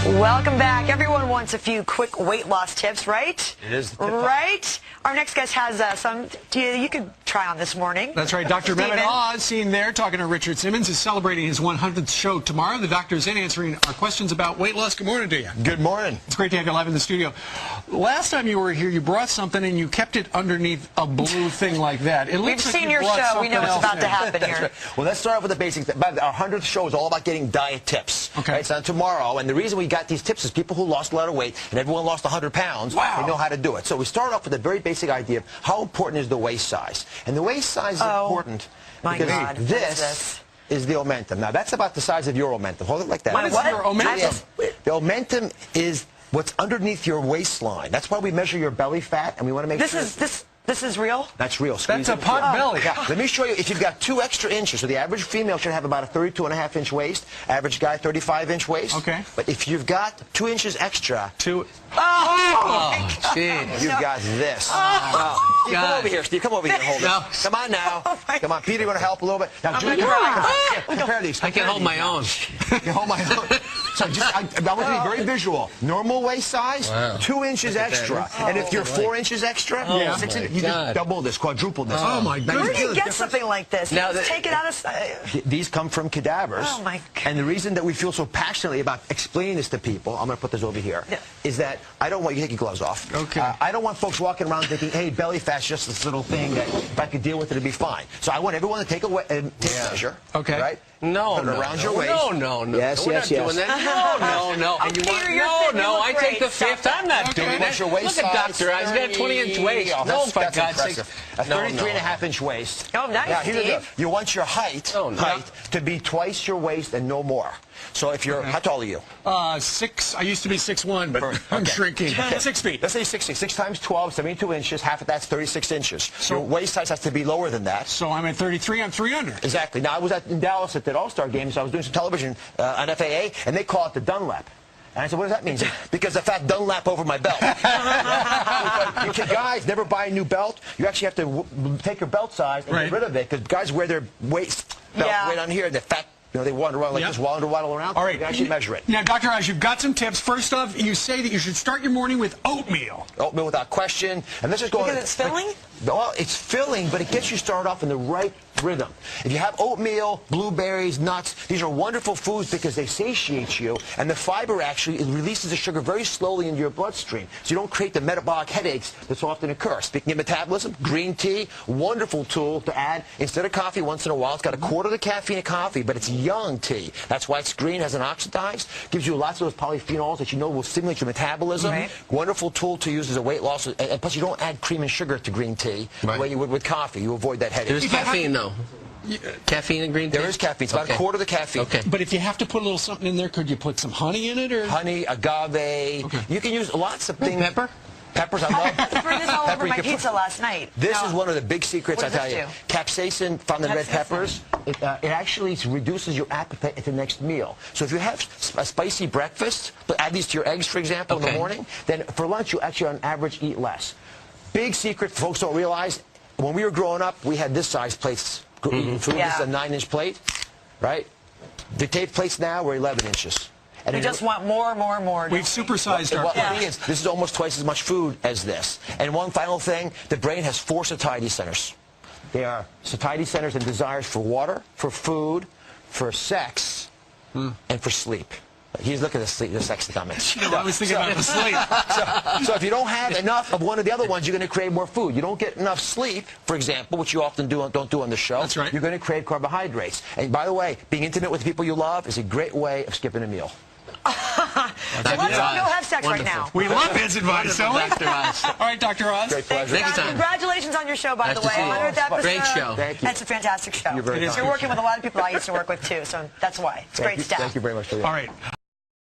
Welcome back. Everyone wants a few quick weight loss tips, right? It is. Right? Our next guest has some you could try on this morning. That's right. Dr. Mehmet Oz, seen there, talking to Richard Simmons, is celebrating his 100th show tomorrow. The doctor's in answering our questions about weight loss. Good morning to you. Good morning. It's great to have you live in the studio. Last time you were here, you brought something and you kept it underneath a blue thing like that. We've seen your show. We know what's about to happen here. Right. Well, let's start off with the basics. Our 100th show is all about getting diet tips. Okay. Right? It's on tomorrow, and the reason we got these tips is people who lost a lot of weight, and everyone lost 100 pounds. Wow. They know how to do it. So we start off with a very basic idea of how important is the waist size. And the waist size is important because this is the omentum. Now, that's about the size of your omentum. Hold it like that. What is your omentum? The omentum is what's underneath your waistline. That's why we measure your belly fat, and we want to make sure... This is real? That's real. That's a pot belly. Yeah. Let me show you. If you've got 2 extra inches, so the average female should have about a 32.5-inch waist. Average guy, 35-inch waist. Okay. But if you've got 2 inches extra... jeez. You've got this. Steve, come over here. Steve, come over here and hold it. Come on now. Come on. Peter, you want to help a little bit? Now, Julie, compare these. I can hold my own. You can hold my own. So just, I want to be very visual. Normal waist size, 2 inches extra. And if you're 4 inches extra, 6 inches, you just double this, quadruple this. Oh, my goodness. Where do you get something like this? Now, take it out of... These come from cadavers. Oh, my God. And the reason that we feel so passionately about explaining this to people, I'm going to put this over here, is that I don't want you to take your gloves off. Okay. I don't want folks walking around thinking, hey, belly fat's just this little thing that if I could deal with it, it'd be fine. So I want everyone to take a measure. Okay. Right? No, Put it around your waist. No. Yes, We're yes, not yes. doing that. No. And you I take the fifth. I'm not doing that. What's your waist Look at size? Dr. Oz. He's got a 20-inch waist. No, for that's God's sake. impressive. A 33.5-inch waist. Oh, nice, Now, here's the deal. Steve. You want your height to be twice your waist and no more. So if you're, how tall are you? 6. I used to be 6'1", but I'm shrinking. 6 feet. Let's say 6 feet. 6 times 12, 72 inches. Half of that's 36 inches. So your waist size has to be lower than that. So I'm at 33. I'm 300. Exactly. Now, I was in Dallas at the All-Star Game, so I was doing some television on FAA, and they call it the Dunlap. And I said, what does that mean? Because the fat Dunlap over my belt. You guys never buy a new belt. You actually have to take your belt size and get rid of it, because guys wear their waist belt right on here, and the fat, they wander around like this, waddle around. All right. You can actually measure it. Now, Dr. Oz, you've got some tips. First off, you say that you should start your morning with oatmeal. Oatmeal without question. And this is going... Because it's filling? Well, it's filling, but it gets you started off in the right rhythm. If you have oatmeal, blueberries, nuts, these are wonderful foods because they satiate you, and the fiber actually releases the sugar very slowly into your bloodstream, so you don't create the metabolic headaches that so often occur. Speaking of metabolism, green tea, wonderful tool to add instead of coffee once in a while. It's got a quarter of the caffeine of coffee, but it's young tea. That's why it's green, hasn't oxidized, gives you lots of those polyphenols that you know will stimulate your metabolism. Wonderful tool to use as a weight loss, and plus you don't add cream and sugar to green tea the way you would with coffee. You avoid that headache. There's caffeine, though. Caffeine in green tea? There is caffeine. It's about a quarter of the caffeine. Okay. But if you have to put a little something in there, could you put some honey in it? Or honey, agave. You can use lots of things. Pepper? Peppers, I love. I threw this all over my pizza last night. This is one of the big secrets, I tell you. Capsaicin found in red peppers, it actually reduces your appetite at the next meal. So if you have a spicy breakfast, but add these to your eggs, for example, in the morning, then for lunch you actually on average eat less. Big secret folks don't realize, when we were growing up, we had this size plates. Eating food. This is a 9-inch plate, right? The tape plates now were 11 inches. And we just want more. We've supersized our the thing is, this is almost twice as much food as this. And one final thing, the brain has 4 satiety centers. They are satiety centers and desires for water, for food, for sex, and for sleep. He's looking at the sex comments. I was thinking about the sleep. So if you don't have enough of one of the other ones, you're going to crave more food. You don't get enough sleep, for example, which you often don't do on the show. That's right. You're going to crave carbohydrates. And by the way, being intimate with the people you love is a great way of skipping a meal. So let's all go have sex right now. We love his advice, don't we? Dr. Oz. All right, Dr. Oz. Great pleasure. Thank you, Tom. Congratulations on your show, by Nice the to way. see you. 100th episode. Great show. Thank you. It's a fantastic show. You're very You're working with a lot of people I used to work with, too, so that's why. It's great stuff. Thank you very much for that. All right.